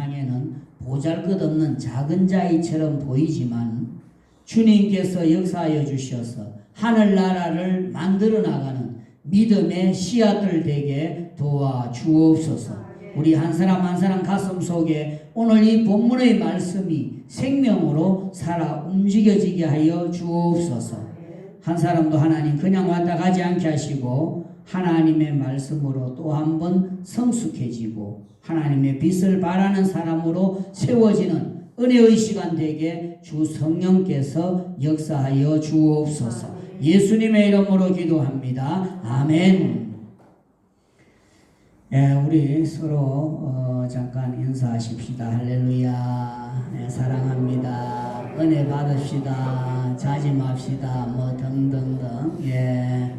세상에는 보잘것없는 작은 자이처럼 보이지만 주님께서 역사하여 주셔서 하늘나라를 만들어 나가는 믿음의 씨앗들 되게 도와주옵소서. 우리 한 사람 한 사람 가슴 속에 오늘 이 본문의 말씀이 생명으로 살아 움직여지게 하여 주옵소서. 한 사람도 하나님 그냥 왔다 가지 않게 하시고 하나님의 말씀으로 또 한 번 성숙해지고 하나님의 빛을 바라는 사람으로 세워지는 은혜의 시간 되게 주 성령께서 역사하여 주옵소서. 예수님의 이름으로 기도합니다. 아멘. 예, 우리 서로 잠깐 인사하십시다. 할렐루야. 예, 사랑합니다. 은혜 받읍시다. 자짐합시다. 뭐 등등등. 예.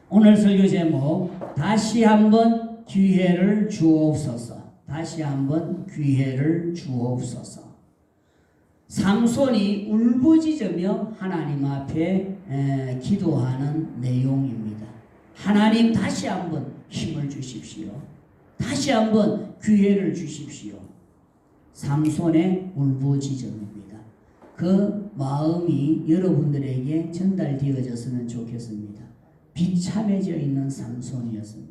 오늘 설교 제목 다시 한번 기회를 주옵소서. 다시 한번 기회를 주옵소서. 삼손이 울부짖으며 하나님 앞에 기도하는 내용입니다. 하나님 다시 한번 힘을 주십시오. 다시 한번 기회를 주십시오. 삼손의 울부짖음입니다. 그 마음이 여러분들에게 전달되어졌으면 좋겠습니다. 비참해져 있는 삼손이었습니다.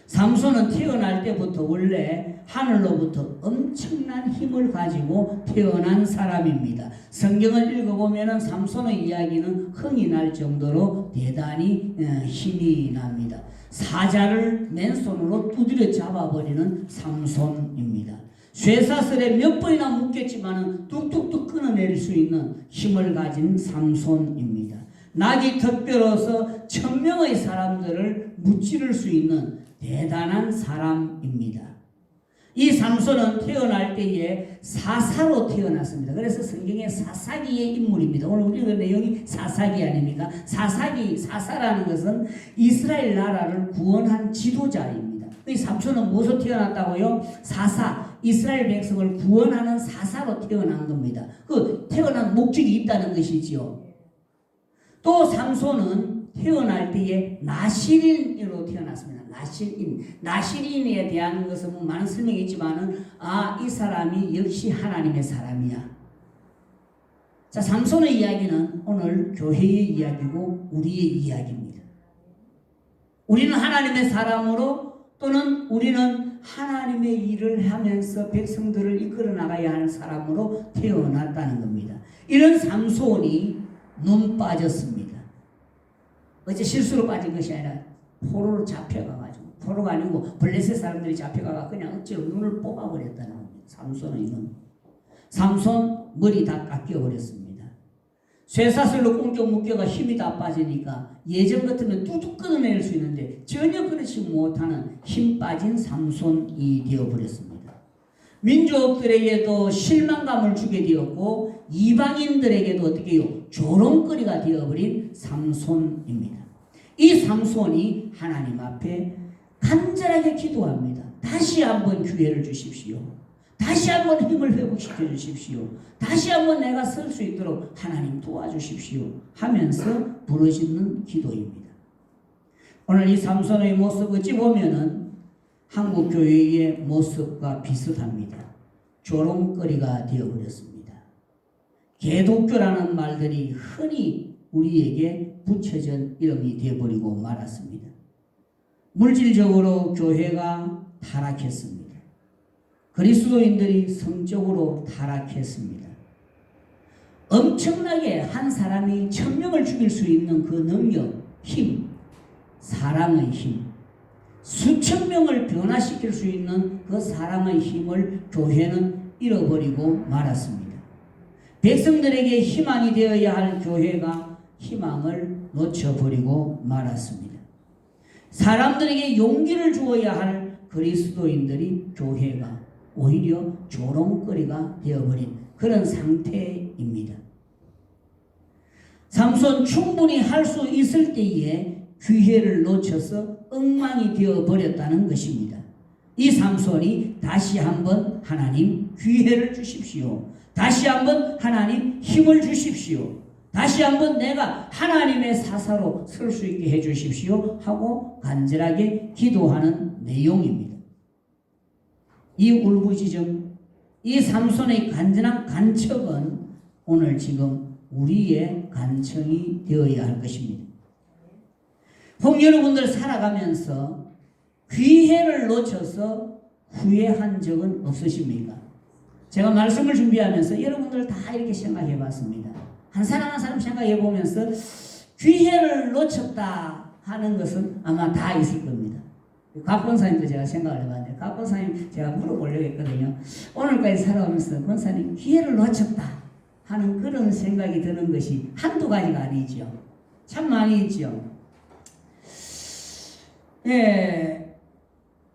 삼손은 태어날 때부터 원래 하늘로부터 엄청난 힘을 가지고 태어난 사람입니다. 성경을 읽어보면 삼손의 이야기는 흥이 날 정도로 대단히 힘이 납니다. 사자를 맨손으로 두드려 잡아버리는 삼손입니다. 쇠사슬에 몇 번이나 묶였지만 뚝뚝뚝 끊어낼 수 있는 힘을 가진 삼손입니다. 낙이 턱뼈로서 1000명의 사람들을 무찌를 수 있는 대단한 사람입니다. 이 삼손은 태어날 때에 사사로 태어났습니다. 그래서 성경에 사사기의 인물입니다. 오늘 우리가 내용이 사사기 아닙니까? 사사라는 것은 이스라엘 나라를 구원한 지도자입니다. 이 삼손은 무엇으로 태어났다고요? 사사, 이스라엘 백성을 구원하는 사사로 태어난 겁니다. 그 태어난 목적이 있다는 것이지요. 또 삼손은 태어날 때에 나실인으로 태어났습니다. 나실인에 대한 것은 많은 설명이 있지만은 이 사람이 역시 하나님의 사람이야. 자, 삼손의 이야기는 오늘 교회의 이야기고 우리의 이야기입니다. 우리는 하나님의 사람으로 또는 우리는 하나님의 일을 하면서 백성들을 이끌어 나가야 하는 사람으로 태어났다는 겁니다. 이런 삼손이 눈 빠졌습니다. 어째 실수로 빠진 것이 아니라 포로로 잡혀가가지고, 포로가 아니고 블레셋 사람들이 잡혀가가 그냥 억지로 눈을 뽑아버렸다는 겁니다. 삼손의 눈. 삼손 머리 다 깎여버렸습니다. 쇠사슬로 꽁꽁 묶여가 힘이 다 빠지니까 예전 같으면 뚜둑 끊어낼 수 있는데 전혀 그렇지 못하는 힘 빠진 삼손이 되어버렸습니다. 민족들에게도 실망감을 주게 되었고 이방인들에게도 어떻게 해요? 조롱거리가 되어버린 삼손입니다. 이 삼손이 하나님 앞에 간절하게 기도합니다. 다시 한번 기회를 주십시오. 다시 한번 힘을 회복시켜 주십시오. 다시 한번 내가 설 수 있도록 하나님 도와주십시오 하면서 부르짖는 기도입니다. 오늘 이 삼손의 모습 어찌 보면은 한국 교회의 모습과 비슷합니다. 조롱거리가 되어버렸습니다. 개독교라는 말들이 흔히 우리에게 붙여진 이름이 되어버리고 말았습니다. 물질적으로 교회가 타락했습니다. 그리스도인들이 성적으로 타락했습니다. 엄청나게 한 사람이 1000명을 죽일 수 있는 그 능력, 힘, 사랑의 힘, 수천 명을 변화시킬 수 있는 그 사랑의 힘을 교회는 잃어버리고 말았습니다. 백성들에게 희망이 되어야 할 교회가 희망을 놓쳐버리고 말았습니다. 사람들에게 용기를 주어야 할 그리스도인들이 교회가 오히려 조롱거리가 되어버린 그런 상태입니다. 삼손 충분히 할 수 있을 때에 기회를 놓쳐서 엉망이 되어버렸다는 것입니다. 이 삼손이 다시 한번 하나님 기회를 주십시오. 다시 한번 하나님 힘을 주십시오. 다시 한번 내가 하나님의 사사로 설 수 있게 해주십시오 하고 간절하게 기도하는 내용입니다. 이 울부짖음, 이 삼손의 간절한 간척은 오늘 지금 우리의 간청이 되어야 할 것입니다. 혹 여러분들 살아가면서 기회를 놓쳐서 후회한 적은 없으십니까? 제가 말씀을 준비하면서 여러분들 다 이렇게 생각해 봤습니다. 한 사람 한 사람 생각해 보면서 기회를 놓쳤다 하는 것은 아마 다 있을 겁니다. 각 권사님도 제가 생각을 해봤는데, 각 권사님 제가 물어보려고 했거든요. 오늘까지 살아오면서 권사님 기회를 놓쳤다 하는 그런 생각이 드는 것이 한두 가지가 아니죠. 참 많이 있죠. 예,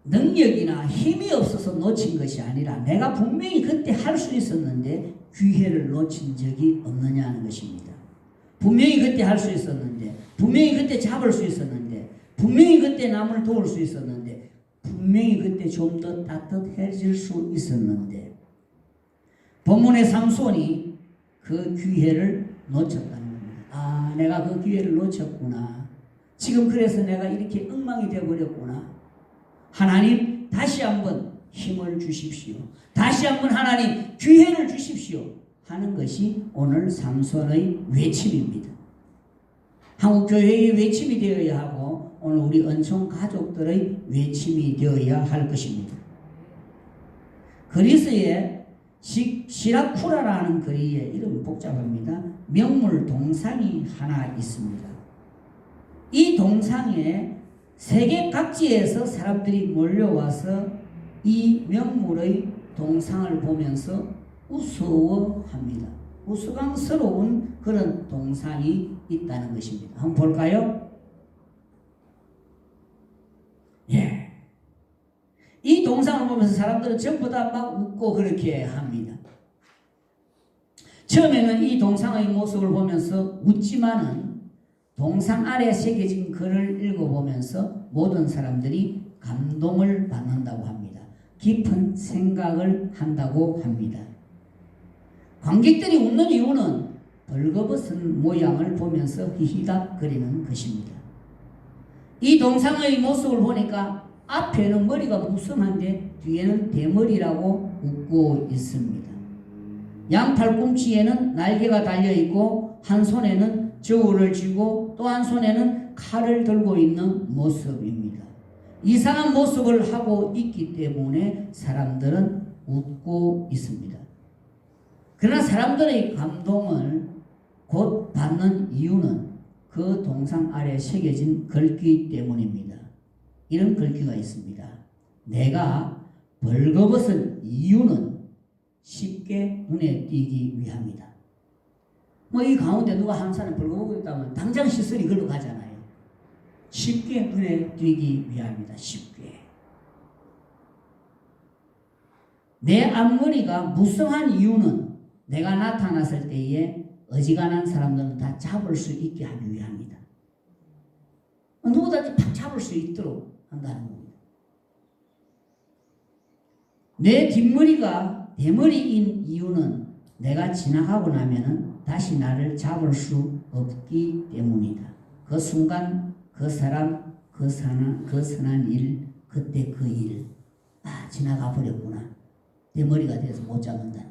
능력이나 힘이 없어서 놓친 것이 아니라 내가 분명히 그때 할 수 있었는데 기회를 놓친 적이 없느냐는 것입니다. 분명히 그때 할 수 있었는데, 분명히 그때 잡을 수 있었는데, 분명히 그때 남을 도울 수 있었는데, 분명히 그때 좀 더 따뜻해질 수 있었는데, 본문의 삼손이 그 기회를 놓쳤다는 겁니다. 아, 내가 그 기회를 놓쳤구나. 지금 그래서 내가 이렇게 엉망이 되어버렸구나. 하나님 다시 한번 힘을 주십시오. 다시 한번 하나님 기회를 주십시오 하는 것이 오늘 삼손의 외침입니다. 한국교회의 외침이 되어야 하고 오늘 우리 은총 가족들의 외침이 되어야 할 것입니다. 그리스의 시라쿠라라는 거리에, 이름이 복잡합니다. 명물 동상이 하나 있습니다. 이 동상에 세계 각지에서 사람들이 몰려와서 이 명물의 동상을 보면서 우스워합니다. 우스꽝스러운 그런 동상이 있다는 것입니다. 한번 볼까요? 예. 이 동상을 보면서 사람들은 전부 다 막 웃고 그렇게 합니다. 처음에는 이 동상의 모습을 보면서 웃지만은 동상 아래에 새겨진 글을 읽어보면서 모든 사람들이 감동을 받는다고 합니다. 깊은 생각을 한다고 합니다. 관객들이 웃는 이유는 벌거벗은 모양을 보면서 히히닥거리는 것입니다. 이 동상의 모습을 보니까 앞에는 머리가 무성한데 뒤에는 대머리라고 웃고 있습니다. 양팔꿈치에는 날개가 달려있고 한 손에는 저울을 쥐고 또 한 손에는 칼을 들고 있는 모습입니다. 이상한 모습을 하고 있기 때문에 사람들은 웃고 있습니다. 그러나 사람들의 감동을 곧 받는 이유는 그 동상 아래 새겨진 글귀 때문입니다. 이런 글귀가 있습니다. 내가 벌거벗은 이유는 쉽게 눈에 띄기 위함이다. 뭐 이 가운데 누가 한 사람 벌거벗고 있다면 당장 시선이 글로 가잖아요. 쉽게 눈에 띄기 위함이다. 쉽게. 내 앞머리가 무성한 이유는 내가 나타났을 때에 어지간한 사람들은 다 잡을 수 있게 하기 위함이다. 누구든지 팍 잡을 수 있도록 한다는 겁니다. 내 뒷머리가 대머리인 이유는 내가 지나가고 나면은 다시 나를 잡을 수 없기 때문이다. 그 순간, 그 사람, 그 선한 일, 그때 그 일, 지나가 버렸구나. 대머리가 돼서 못 잡는다.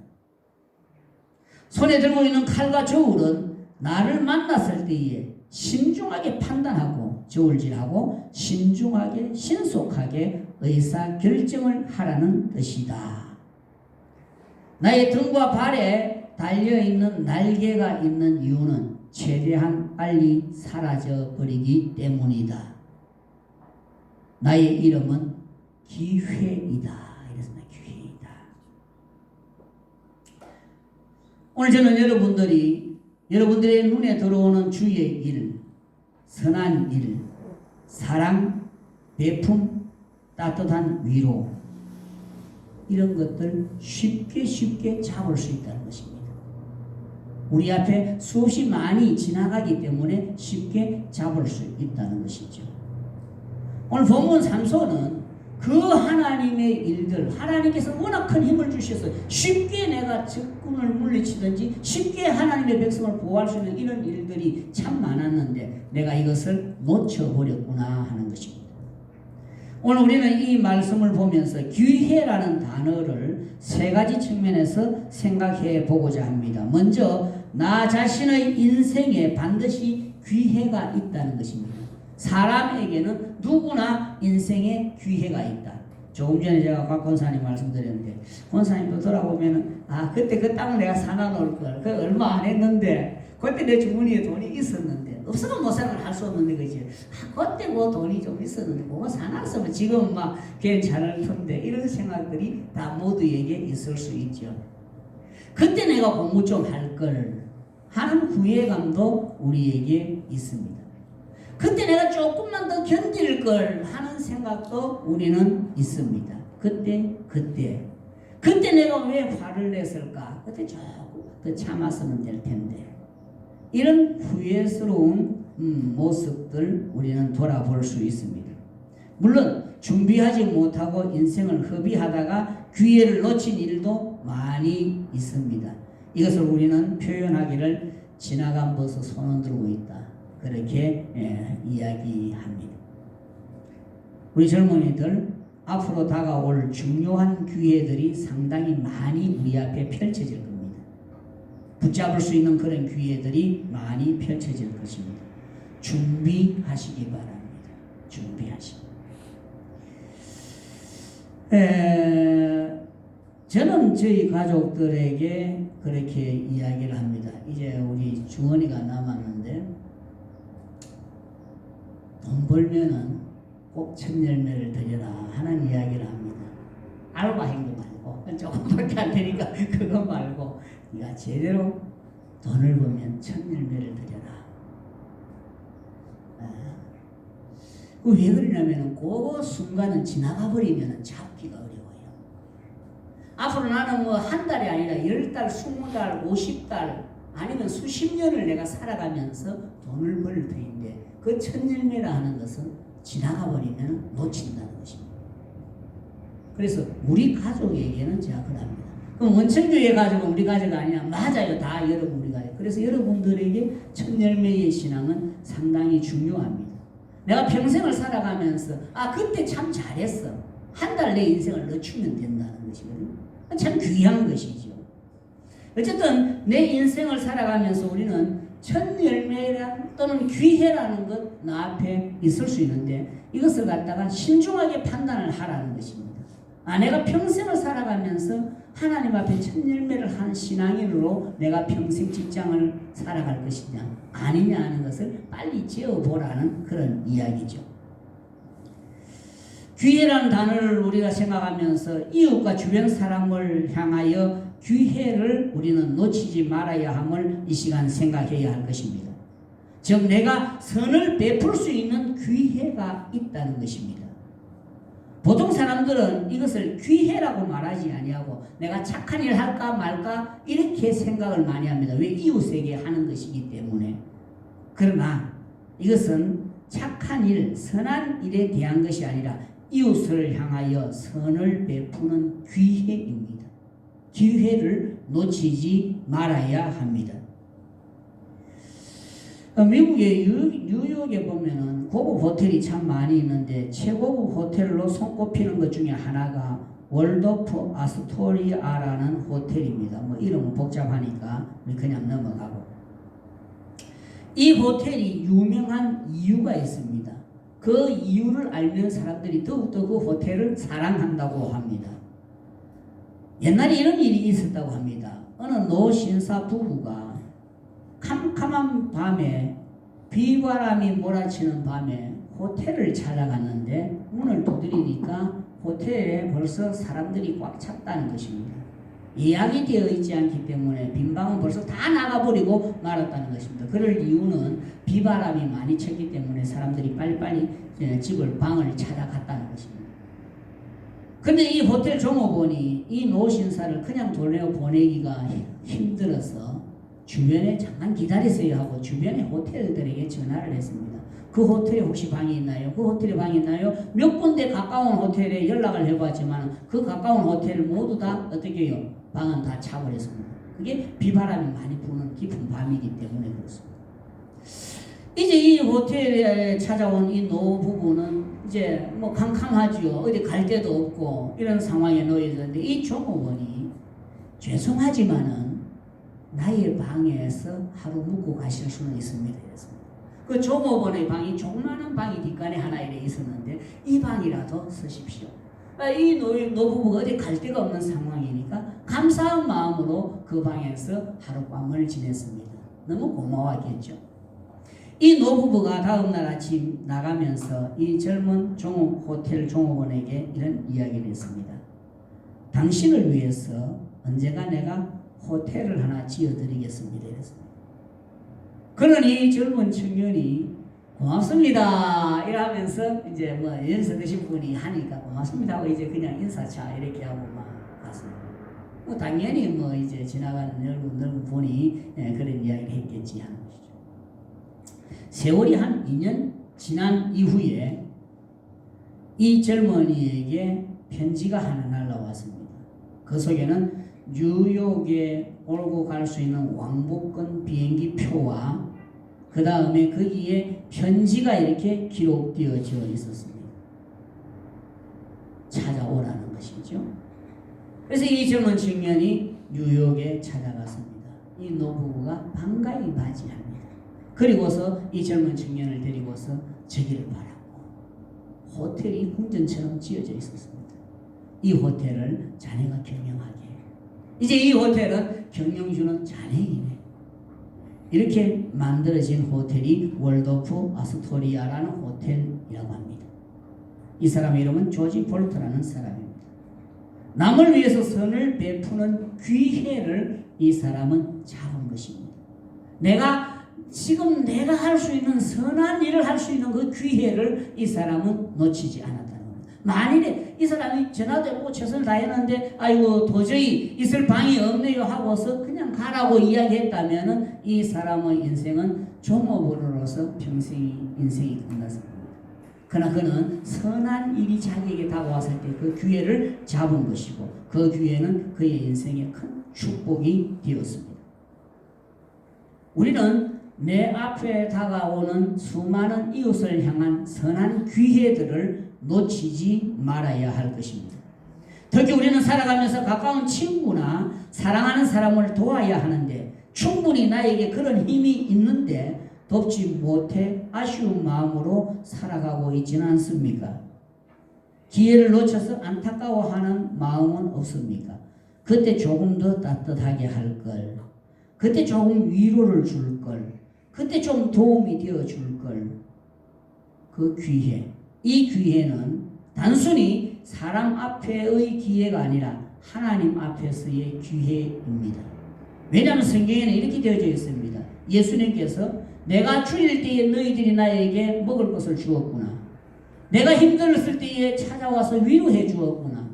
손에 들고 있는 칼과 저울은 나를 만났을 때에 신중하게 판단하고 저울질하고 신중하게 신속하게 의사결정을 하라는 뜻이다. 나의 등과 발에 달려있는 날개가 있는 이유는 최대한 빨리 사라져 버리기 때문이다. 나의 이름은 기회이다. 이랬습니다. 기회이다. 오늘 저는 여러분들의 눈에 들어오는 주의 일, 선한 일, 사랑, 배품, 따뜻한 위로, 이런 것들 쉽게 잡을 수 있다는 것입니다. 우리 앞에 수없이 많이 지나가기 때문에 쉽게 잡을 수 있다는 것이죠. 오늘 본문 삼손은 그 하나님의 일들, 하나님께서 워낙 큰 힘을 주셔서 쉽게 내가 적군을 물리치든지 쉽게 하나님의 백성을 보호할 수 있는 이런 일들이 참 많았는데 내가 이것을 놓쳐버렸구나 하는 것입니다. 오늘 우리는 이 말씀을 보면서 기회라는 단어를 세 가지 측면에서 생각해 보고자 합니다. 먼저 나 자신의 인생에 반드시 기회가 있다는 것입니다. 사람에게는 누구나 인생에 기회가 있다. 조금 전에 제가 곽 권사님 말씀드렸는데, 권사님도 돌아보면은 그때 그 땅을 내가 사놔 놓을 걸, 그 얼마 안 했는데, 그때 내 주머니에 돈이 있었는데, 없으면 못 살고 할 수 없는데, 그지? 그때 뭐 돈이 좀 있었는데, 그거 사놨으면 지금 막 괜찮을 텐데, 이런 생각들이 다 모두에게 있을 수 있죠. 그때 내가 공부 좀 할 걸 하는 후회감도 우리에게 있습니다. 그때 내가 조금만 더 견딜 걸 하는 생각도 우리는 있습니다. 그때 내가 왜 화를 냈을까? 그때 조금 더 참았으면 될 텐데. 이런 후회스러운 모습들 우리는 돌아볼 수 있습니다. 물론 준비하지 못하고 인생을 허비하다가 기회를 놓친 일도 많이 있습니다. 이것을 우리는 표현하기를 지나간 버섯 손은 들고 있다. 그렇게 이야기합니다. 우리 젊은이들 앞으로 다가올 중요한 기회들이 상당히 많이 우리 앞에 펼쳐질 겁니다. 붙잡을 수 있는 그런 기회들이 많이 펼쳐질 것입니다. 준비하시기 바랍니다. 준비하시기. 저는 저희 가족들에게 그렇게 이야기를 합니다. 이제 우리 중원이가 남았는데 돈 벌면은 꼭 천열매를 드려라 하는 이야기를 합니다. 알바행도 말고 조금밖에 안 되니까 그거 말고 네가 제대로 돈을 벌면 천열매를 드려라. 왜 그러냐면은 그 순간은 지나가 버리면은 잡기가 어려워요. 앞으로 나는 뭐 한 달이 아니라 10달, 20달, 50달 아니면 수십 년을 내가 살아가면서 돈을 벌 터인데 그 천열매라 하는 것은 지나가 버리면 놓친다는 것입니다. 그래서 우리 가족에게는 제가 그럽니다. 그럼 원천교회 가족은 우리 가족 아니냐? 맞아요. 다 여러분 우리 가족. 그래서 여러분들에게 천열매의 신앙은 상당히 중요합니다. 내가 평생을 살아가면서 그때 참 잘했어. 한 달 내 인생을 늦추면 된다는 것이거든요. 참 귀한 것이죠. 어쨌든 내 인생을 살아가면서 우리는 천열매란 또는 기회라는 것 나 앞에 있을 수 있는데 이것을 갖다가 신중하게 판단을 하라는 것입니다. 내가 평생을 살아가면서 하나님 앞에 천열매를 한 신앙인으로 내가 평생 직장을 살아갈 것이냐 아니냐 하는 것을 빨리 지어보라는 그런 이야기죠. 기회라는 단어를 우리가 생각하면서 이웃과 주변 사람을 향하여 기회를 우리는 놓치지 말아야 함을 이 시간 생각해야 할 것입니다. 즉 내가 선을 베풀 수 있는 기회가 있다는 것입니다. 보통 사람들은 이것을 기회라고 말하지 아니하고 내가 착한 일 할까 말까 이렇게 생각을 많이 합니다. 왜? 이웃에게 하는 것이기 때문에. 그러나 이것은 착한 일, 선한 일에 대한 것이 아니라 이웃을 향하여 선을 베푸는 기회입니다. 기회를 놓치지 말아야 합니다. 미국의 뉴욕에 보면은 고급 호텔이 참 많이 있는데 최고급 호텔로 손꼽히는 것 중에 하나가 월도프 아스토리아라는 호텔입니다. 뭐 이름은 복잡하니까 우리 그냥 넘어가고. 이 호텔이 유명한 이유가 있습니다. 그 이유를 알면 사람들이 더욱더 그 호텔을 사랑한다고 합니다. 옛날에 이런 일이 있었다고 합니다. 어느 노신사 부부가 캄캄한 밤에 비바람이 몰아치는 밤에 호텔을 찾아갔는데 문을 두드리니까 호텔에 벌써 사람들이 꽉 찼다는 것입니다. 예약이 되어 있지 않기 때문에 빈 방은 벌써 다 나가버리고 말았다는 것입니다. 그럴 이유는 비바람이 많이 쳤기 때문에 사람들이 빨리빨리 방을 찾아갔다는 것입니다. 근데 이 호텔 종업원이 이 노신사를 그냥 돌려보내기가 힘들어서 주변에 잠깐 기다리세요 하고 주변의 호텔들에게 전화를 했습니다. 그 호텔에 혹시 방이 있나요? 그 호텔에 방이 있나요? 몇 군데 가까운 호텔에 연락을 해봤지만 그 가까운 호텔 모두 다 어떻게 해요? 방은 다 차버렸습니다. 그게 비바람이 많이 부는 깊은 밤이기 때문에 그렇습니다. 이제 이 호텔에 찾아온 이 노부부는 이제 뭐 캄캄하지요. 어디 갈 데도 없고 이런 상황에 놓여졌는데 이 종업원이 죄송하지만은 나의 방에서 하루 묵고 가실 수는 있습니다. 그 종업원의 방이 조그마한 방이 뒷간에 하나 이래 있었는데 이 방이라도 쓰십시오. 이 노부부가 어디 갈 데가 없는 상황이니까 감사한 마음으로 그 방에서 하룻밤을 지냈습니다. 너무 고마웠겠죠. 이 노부부가 다음날 아침 나가면서 이 젊은 호텔 종업원에게 이런 이야기를 했습니다. 당신을 위해서 언젠가 내가 호텔을 하나 지어드리겠습니다. 이랬습니다. 그러니 젊은 청년이 고맙습니다 이러면서 이제 뭐 연세 드신 분이 하니까 고맙습니다 하고 이제 그냥 인사차 이렇게 하고 막 갔습니다. 뭐 당연히 뭐 이제 지나가는 넓은 분이 그런 이야기를 했겠지 하는 것이죠. 세월이 한 2년 지난 이후에 이 젊은이에게 편지가 하나 날라왔습니다. 그 속에는 뉴욕에 오고 갈 수 있는 왕복권 비행기 표와 그 다음에 거기에 편지가 이렇게 기록되어져 있었습니다. 찾아오라는 것이죠. 그래서 이 젊은 청년이 뉴욕에 찾아갔습니다. 이 노부부가 반가이 맞이합니다. 그리고서 이 젊은 청년을 데리고서 저기를 바라고 호텔이 궁전처럼 지어져 있었습니다. 이 호텔을 자네가 경영하게. 이제 이 호텔은 경영주는 자네이네. 이렇게 만들어진 호텔이 월도프 아스토리아라는 호텔이라고 합니다. 이 사람의 이름은 조지 볼트라는 사람입니다. 남을 위해서 선을 베푸는 귀회를 이 사람은 잡은 것입니다. 지금 내가 할 수 있는 선한 일을 할 수 있는 그 기회를 이 사람은 놓치지 않았다는 겁니다. 만일에 이 사람이 전화도 해보고 최선을 다했는데 아이고 도저히 있을 방이 없네요 하고서 그냥 가라고 이야기했다면 이 사람의 인생은 종업원으로서 인생이 끝났습니다. 그러나 그는 선한 일이 자기에게 다가왔을 때 그 기회를 잡은 것이고 그 기회는 그의 인생에 큰 축복이 되었습니다. 우리는 내 앞에 다가오는 수많은 이웃을 향한 선한 기회들을 놓치지 말아야 할 것입니다. 특히 우리는 살아가면서 가까운 친구나 사랑하는 사람을 도와야 하는데 충분히 나에게 그런 힘이 있는데 돕지 못해 아쉬운 마음으로 살아가고 있지는 않습니까? 기회를 놓쳐서 안타까워하는 마음은 없습니까? 그때 조금 더 따뜻하게 할 걸, 그때 조금 위로를 줄 걸, 그때 좀 도움이 되어 줄 걸. 그 기회, 이 기회는 단순히 사람 앞에의 기회가 아니라 하나님 앞에서의 기회입니다. 왜냐하면 성경에는 이렇게 되어져 있습니다. 예수님께서 내가 주일 때에 너희들이 나에게 먹을 것을 주었구나. 내가 힘들었을 때에 찾아와서 위로해 주었구나.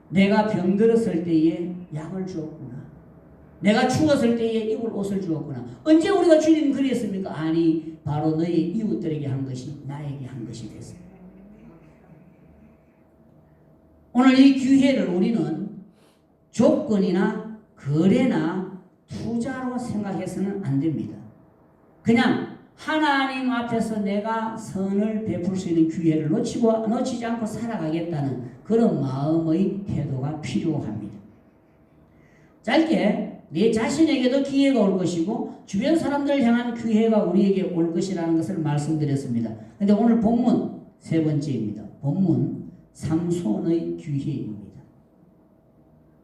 내가 병들었을 때에 약을 주었구나. 내가 추웠을 때에 입을 옷을 주었구나. 언제 우리가 주님 그랬습니까? 아니, 바로 너희 이웃들에게 한 것이 나에게 한 것이 됐습니다. 오늘 이 기회를 우리는 조건이나 거래나 투자로 생각해서는 안 됩니다. 그냥 하나님 앞에서 내가 선을 베풀 수 있는 기회를 놓치지 않고 살아가겠다는 그런 마음의 태도가 필요합니다. 짧게 내 자신에게도 기회가 올 것이고 주변 사람들을 향한 기회가 우리에게 올 것이라는 것을 말씀드렸습니다. 그런데 오늘 본문 세 번째입니다. 본문 삼손의 기회입니다.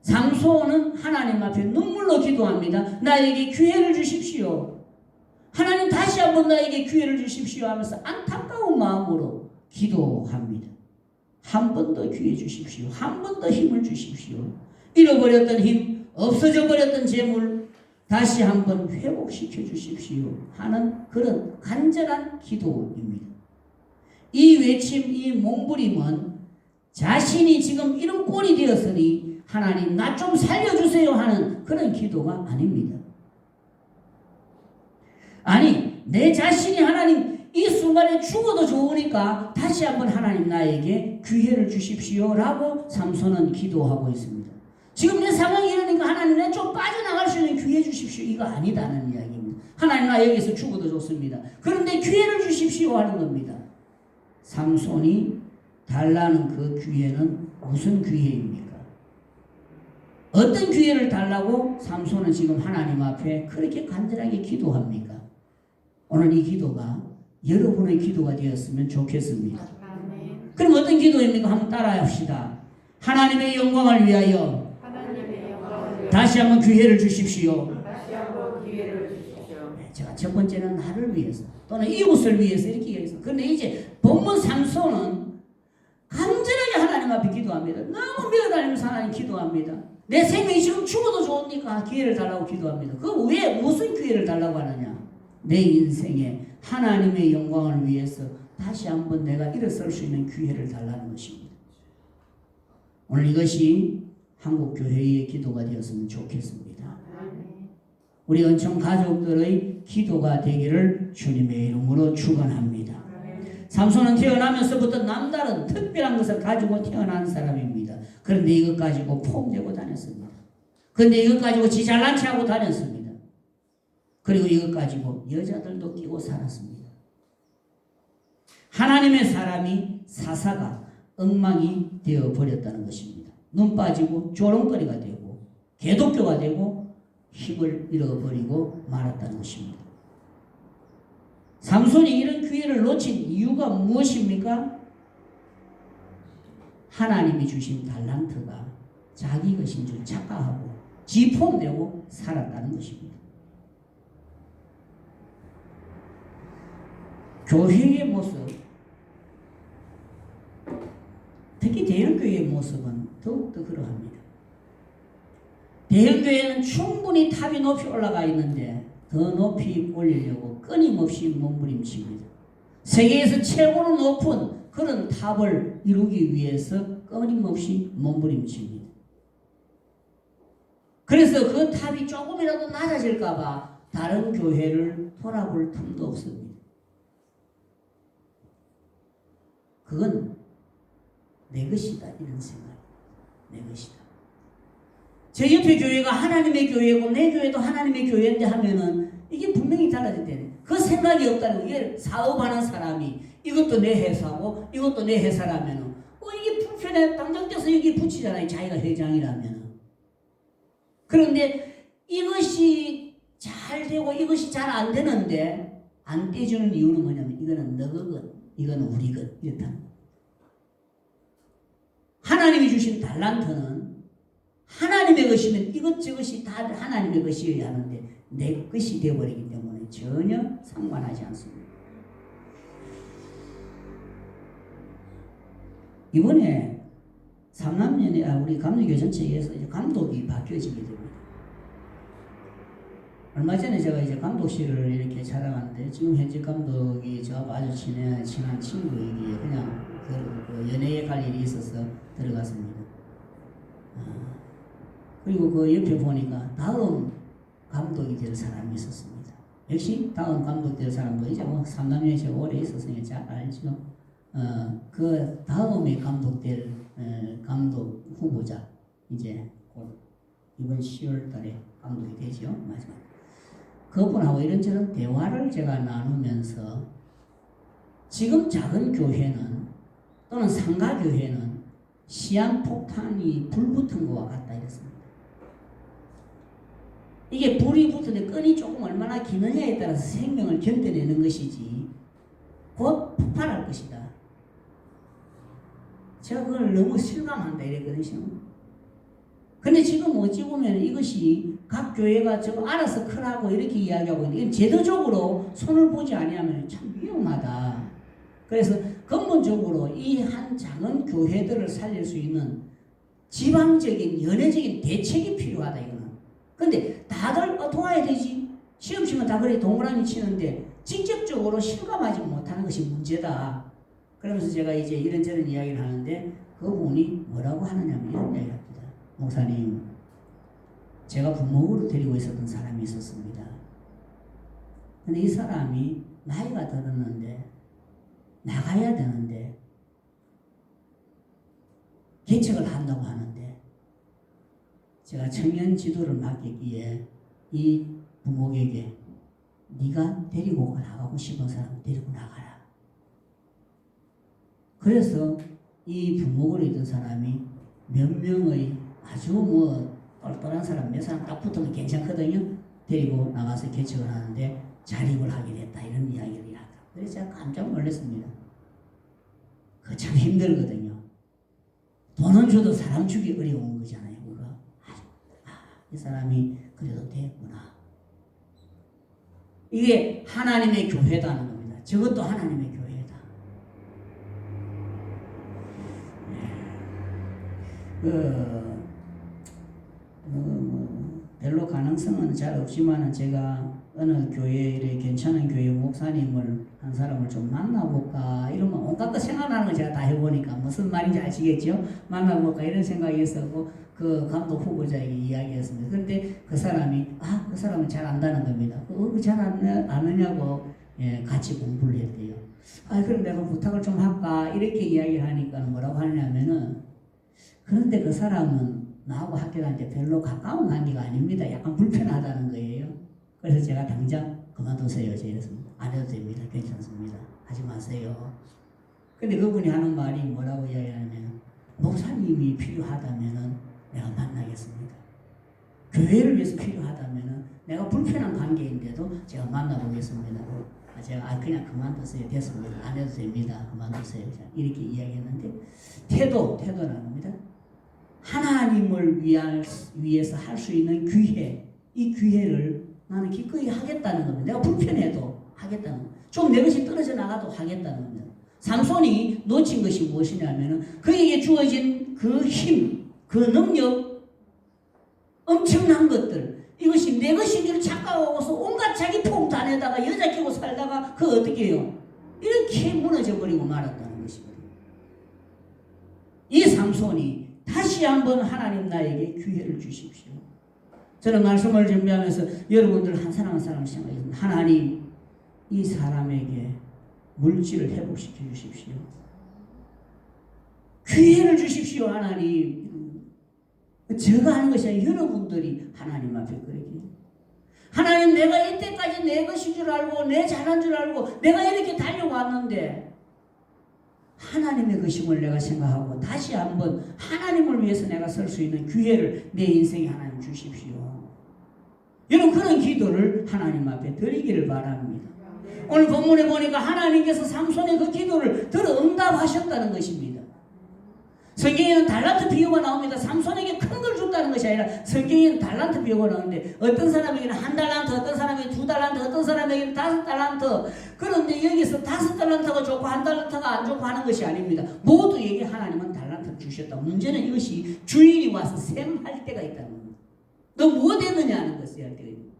삼손은 하나님 앞에 눈물로 기도합니다. 나에게 기회를 주십시오. 하나님 다시 한번 나에게 기회를 주십시오 하면서 안타까운 마음으로 기도합니다. 한 번 더 기회 주십시오. 한 번 더 힘을 주십시오. 잃어버렸던 힘, 없어져 버렸던 재물 다시 한번 회복시켜 주십시오 하는 그런 간절한 기도입니다. 이 외침, 이 몸부림은 자신이 지금 이런 꼴이 되었으니 하나님 나 좀 살려주세요 하는 그런 기도가 아닙니다. 아니, 내 자신이 하나님 이 순간에 죽어도 좋으니까 다시 한번 하나님 나에게 기회를 주십시오 라고 삼손은 기도하고 있습니다. 지금 내 상황이 이러니까 하나님 내 좀 빠져나갈 수 있는 기회 주십시오. 이거 아니다는 이야기입니다. 하나님 나 여기서 죽어도 좋습니다. 그런데 기회를 주십시오 하는 겁니다. 삼손이 달라는 그 기회는 무슨 기회입니까? 어떤 기회를 달라고 삼손은 지금 하나님 앞에 그렇게 간절하게 기도합니까? 오늘 이 기도가 여러분의 기도가 되었으면 좋겠습니다. 그럼 어떤 기도입니까? 한번 따라합시다. 하나님의 영광을 위하여 다시 한번 기회를 주십시오. 네, 제가 첫 번째는 나를 위해서 또는 이웃을 위해서 이렇게 얘기했어요. 그런데 이제 본문 삼손은 간절하게 하나님 앞에 기도합니다. 너무 미워다니면서 하나님 기도합니다. 내 생명이 지금 죽어도 좋으니까 기회를 달라고 기도합니다. 그 왜 무슨 기회를 달라고 하느냐? 내 인생에 하나님의 영광을 위해서 다시 한번 내가 일어설 수 있는 기회를 달라는 것입니다. 오늘 이것이 한국 교회의 기도가 되었으면 좋겠습니다. 우리 은총 가족들의 기도가 되기를 주님의 이름으로 축원합니다. 삼손은 태어나면서부터 남다른 특별한 것을 가지고 태어난 사람입니다. 그런데 이것 가지고 폼되고 다녔습니다. 그런데 이것 가지고 지 잘난 체하고 다녔습니다. 그리고 이것 가지고 여자들도 끼고 살았습니다. 하나님의 사람이 사사가 엉망이 되어버렸다는 것입니다. 눈 빠지고 조롱거리가 되고 개독교가 되고 힘을 잃어버리고 말았다는 것입니다. 삼손이 이런 기회를 놓친 이유가 무엇입니까? 하나님이 주신 달란트가 자기 것인 줄 착각하고 지폼되고 살았다는 것입니다. 교회의 모습, 특히 대형교회의 모습은 더욱더 그러합니다. 대형교회는 충분히 탑이 높이 올라가 있는데 더 높이 올리려고 끊임없이 몸부림칩니다. 세계에서 최고로 높은 그런 탑을 이루기 위해서 끊임없이 몸부림칩니다. 그래서 그 탑이 조금이라도 낮아질까봐 다른 교회를 돌아볼 틈도 없습니다. 그건 내 것이다 이런 생각. 내 것이다. 제 옆에 교회가 하나님의 교회고 내 교회도 하나님의 교회인데 하면은 이게 분명히 달라질 때는 그 생각이 없다는 게 사업하는 사람이 이것도 내 회사고 이것도 내 회사라면은 이게 불편해 당장 떼서 여기 붙이잖아요. 자기가 회장이라면은. 그런데 이것이 잘 되고 이것이 잘 안 되는데 안 떼주는 이유는 뭐냐면 이거는 너 것, 이거는 우리 것 이렇다는 거예요. 하나님이 주신 달란트는 하나님의 것이면 이것저것이 다 하나님의 것이어야 하는데 내 것이 되어버리기 때문에 전혀 상관하지 않습니다. 이번에 삼남년에 우리 감리교 전체에서 이제 감독이 바뀌어지게 됩니다. 얼마 전에 제가 이제 감독실을 이렇게 찾아갔는데 지금 현직 감독이 저하고 아주 친한 친구이기에 그냥 그 연예에 갈 일이 있어서 들어갔습니다. 그리고 그 옆에 보니까 다음 감독이 될 사람이 있었습니다. 역시 다음 감독 될 사람도 이제 뭐 삼남년에 제가 오래 있었으니까 잘 알죠. 그 다음에 감독 될 감독 후보자 이제 곧 이번 10월 달에 감독이 되죠. 마지막. 그분하고 이런저런 대화를 제가 나누면서 지금 작은 교회는 또는 상가교회는 시한폭탄이 불붙은 것과 같다 이랬습니다. 이게 불이 붙는데 끈이 조금 얼마나 기느냐에 따라서 생명을 견뎌내는 것이지 곧 폭발할 것이다. 제가 그걸 너무 실감한다 이랬거든요. 근데 지금 어찌 보면 이것이 각 교회가 저거 알아서 크라고 이렇게 이야기하고 있는데 제도적으로 손을 보지 아니하면 참 위험하다. 그래서 근본적으로 이 한 작은 교회들을 살릴 수 있는 지방적인 연회적인 대책이 필요하다 이거는. 근데 다들 도와야 되지. 시험 치면 다 그래 동그라미 치는데 직접적으로 실감하지 못하는 것이 문제다. 그러면서 제가 이제 이런저런 이야기를 하는데 그분이 뭐라고 하느냐면 이런 이야기를 합니다. 목사님, 제가 부목으로 데리고 있었던 사람이 있었습니다. 근데 이 사람이 나이가 들었는데 나가야 되는데 개척을 한다고 하는데 제가 청년 지도를 맡기기에 이 부목에게 네가 데리고 나가고 싶은 사람 데리고 나가라. 그래서 이 부목으로 있던 사람이 몇 명의 아주 똘똘한 사람 몇 사람 딱 붙으면 괜찮거든요. 데리고 나가서 개척을 하는데 자립을 하게 됐다 이런 이야기를 하더라고요. 그래서 제가 깜짝 놀랐습니다. 그거 참 힘들거든요. 돈은 줘도 사람 주기 어려운 거잖아요. 그거. 이 사람이 그래도 됐구나. 이게 하나님의 교회다는 겁니다. 저것도 하나님의 교회다. 별로 가능성은 잘 없지만 제가 어느 교회에 괜찮은 교회 목사님을 한 사람을 좀 만나볼까 이러면 온갖 거 생각나는 거 제가 다 해보니까 무슨 말인지 아시겠죠? 만나볼까 이런 생각이 있었고 그 감독 후보자에게 이야기했습니다. 그런데 그 사람이 그 사람은 잘 안다는 겁니다. 잘 아느냐고 같이 공부를 했대요. 그럼 내가 부탁을 좀 할까 이렇게 이야기를 하니까 뭐라고 하냐면은 그런데 그 사람은 나하고 학교 다닐 때 별로 가까운 관계가 아닙니다. 약간 불편하다는 거예요. 그래서 제가 당장 그만두세요. 제가 안 해도 됩니다. 괜찮습니다. 하지 마세요. 근데 그분이 하는 말이 뭐라고 이야기하냐면 목사님이 필요하다면 내가 만나겠습니다. 교회를 위해서 필요하다면 내가 불편한 관계인데도 제가 만나보겠습니다. 제가 그냥 그만두세요. 됐습니다. 안 해도 됩니다. 그만두세요. 이렇게 이야기했는데 태도라는 겁니다. 하나님을 위해서 할 수 있는 기회, 이 기회를 나는 기꺼이 하겠다는 겁니다. 내가 불편해도 하겠다는 겁니다. 좀 내 것이 떨어져 나가도 하겠다는 겁니다. 삼손이 놓친 것이 무엇이냐면 그에게 주어진 그 힘, 그 능력, 엄청난 것들 이것이 내 것인 줄 착각하고서 온갖 자기 폼 다 내다가 여자 끼고 살다가 그 어떻게 해요? 이렇게 무너져 버리고 말았다는 것이거든요. 이 삼손이 다시 한번 하나님 나에게 기회를 주십시오. 저는 말씀을 준비하면서 여러분들 한 사람 한 사람 생각했습니다. 하나님 이 사람에게 물질을 회복시켜 주십시오. 기회를 주십시오. 하나님. 제가 하는 것이 아니라 여러분들이 하나님 앞에 그렇게 하나님 내가 이때까지 내 것인 줄 알고 내 잘한 줄 알고 내가 이렇게 달려왔는데 하나님의 것임을 내가 생각하고 다시 한번 하나님을 위해서 내가 설 수 있는 기회를 내 인생에 하나님 주십시오. 여러분 그런 기도를 하나님 앞에 드리기를 바랍니다. 오늘 본문에 보니까 하나님께서 삼손의 그 기도를 들어 응답하셨다는 것입니다. 성경에는 달란트 비유가 나옵니다. 삼손에게 큰 걸 줬다는 것이 아니라 성경에는 달란트 비유가 나오는데 어떤 사람에게는 1달란트, 어떤 사람에게는 2달란트, 어떤 사람에게는 5달란트. 그런데 여기서 5달란트가 좋고 1달란트가 안 좋고 하는 것이 아닙니다. 모두에게 하나님은 달란트를 주셨다. 문제는 이것이 주인이 와서 셈할 때가 있다는 겁니다. 너 뭐 됐느냐 하는 것이야. 할 때가 있습니다.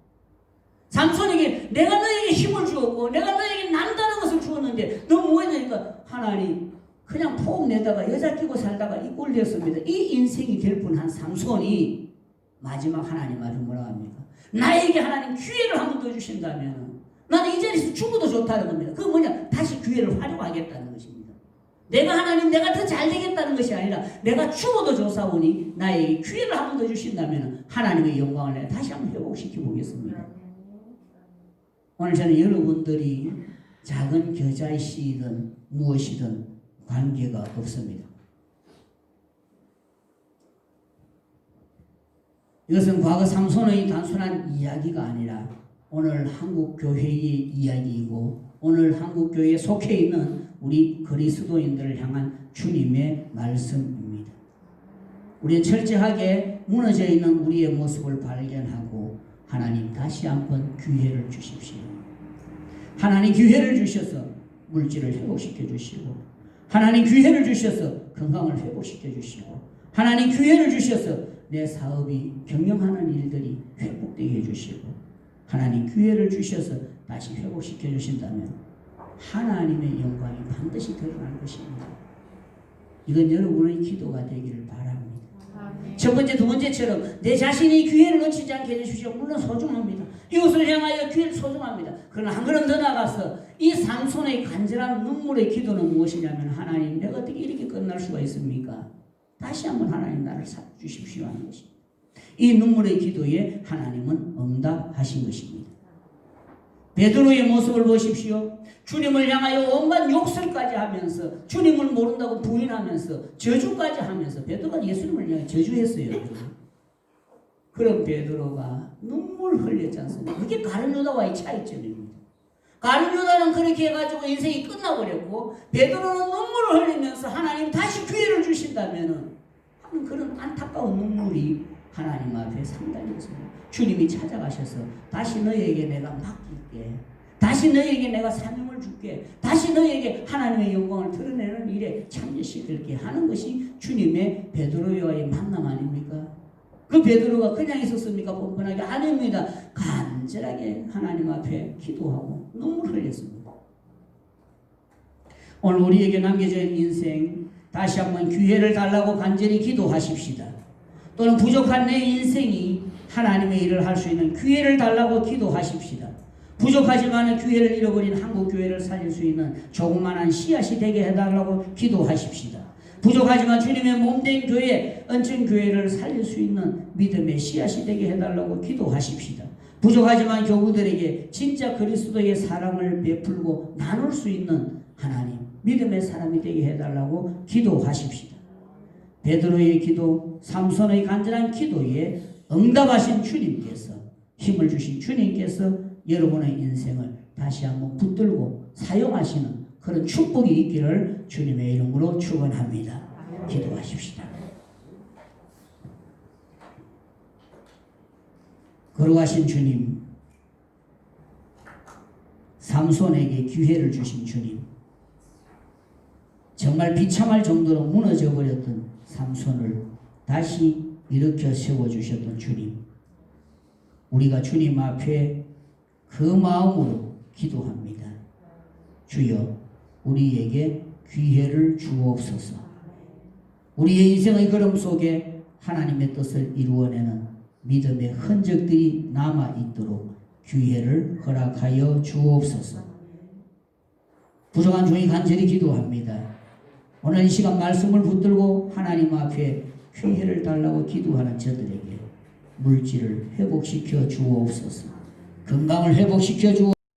삼손에게 내가 너에게 힘을 주었고 내가 너에게 남다른 것을 주었는데 너 뭐 했냐니까 하나님 그냥 포옹 내다가 여자 끼고 살다가 이 꼴 되었습니다. 이 인생이 될 뻔한 삼손이 마지막 하나님 말을 뭐라고 합니까? 나에게 하나님 기회를 한 번 더 주신다면 나는 이 자리에서 죽어도 좋다는 겁니다. 그건 뭐냐? 다시 기회를 활용하겠다는 것입니다. 내가 하나님 내가 더 잘 되겠다는 것이 아니라 내가 죽어도 좋사오니 나에게 기회를 한 번 더 주신다면 하나님의 영광을 내가 다시 한번 회복시켜 보겠습니다. 오늘 저는 여러분들이 작은 겨자씨든 무엇이든 관계가 없습니다. 이것은 과거 삼손의 단순한 이야기가 아니라 오늘 한국 교회의 이야기이고 오늘 한국 교회에 속해 있는 우리 그리스도인들을 향한 주님의 말씀입니다. 우리는 철저하게 무너져 있는 우리의 모습을 발견하고 하나님 다시 한번 기회를 주십시오. 하나님 기회를 주셔서 물질을 회복시켜 주시고 하나님 기회를 주셔서 건강을 회복시켜 주시고 하나님 기회를 주셔서 내 사업이 경영하는 일들이 회복되게 해주시고 하나님 기회를 주셔서 다시 회복시켜 주신다면 하나님의 영광이 반드시 드러날 것입니다. 이건 여러분의 기도가 되기를 바랍니다. 첫 번째, 두 번째처럼 내 자신이 기회를 놓치지 않게 해주십시오. 물론 소중합니다. 이웃을 향하여 기회를 소중합니다. 그러나 한 걸음 더 나가서 이 삼손의 간절한 눈물의 기도는 무엇이냐면 하나님 내가 어떻게 이렇게 끝날 수가 있습니까? 다시 한번 하나님 나를 살려주십시오 하는 것입니다. 이 눈물의 기도에 하나님은 응답하신 것입니다. 베드로의 모습을 보십시오. 주님을 향하여 온갖 욕설까지 하면서 주님을 모른다고 부인하면서 저주까지 하면서 베드로가 예수님을 향해 저주했어요. 그런 베드로가 눈물 흘렸지 않습니까? 그게 가룟 유다와의 차이점입니다. 가룟 유다는 그렇게 해가지고 인생이 끝나버렸고 베드로는 눈물을 흘리면서 하나님 다시 기회를 주신다면은 하는 그런 안타까운 눈물이 하나님 앞에 상당히 있습니다. 주님이 찾아가셔서 다시 너에게 내가 맡길게. 다시 너에게 내가 사명을 줄게. 다시 너에게 하나님의 영광을 드러내는 일에 참여시킬게 하는 것이 주님의 베드로와의 만남 아닙니까? 그 베드로가 그냥 있었습니까? 뻔뻔하게 아닙니다. 간절하게 하나님 앞에 기도하고 눈물 흘렸습니다. 오늘 우리에게 남겨져 있는 인생 다시 한번 기회를 달라고 간절히 기도하십시다. 또는 부족한 내 인생이 하나님의 일을 할 수 있는 기회를 달라고 기도하십시다. 부족하지만 기회를 잃어버린 한국교회를 살릴 수 있는 조그만한 씨앗이 되게 해달라고 기도하십시다. 부족하지만 주님의 몸된 교회, 은총교회를 살릴 수 있는 믿음의 씨앗이 되게 해달라고 기도하십시다. 부족하지만 교우들에게 진짜 그리스도의 사랑을 베풀고 나눌 수 있는 하나님, 믿음의 사람이 되게 해달라고 기도하십시다. 베드로의 기도, 삼손의 간절한 기도에 응답하신 주님께서, 힘을 주신 주님께서 여러분의 인생을 다시 한번 붙들고 사용하시는 그런 축복이 있기를 주님의 이름으로 축원합니다. 기도하십시다. 걸어가신 주님, 삼손에게 기회를 주신 주님, 정말 비참할 정도로 무너져 버렸던 삼손을 다시 일으켜 세워주셨던 주님, 우리가 주님 앞에 그 마음으로 기도합니다. 주여, 우리에게 기회를 주옵소서. 우리의 인생의 걸음 속에 하나님의 뜻을 이루어내는 믿음의 흔적들이 남아있도록 기회를 허락하여 주옵소서. 부족한 중에 간절히 기도합니다. 오늘 이 시간 말씀을 붙들고 하나님 앞에 기회를 달라고 기도하는 저들에게 물질을 회복시켜 주옵소서. 건강을 회복시켜 주옵소서.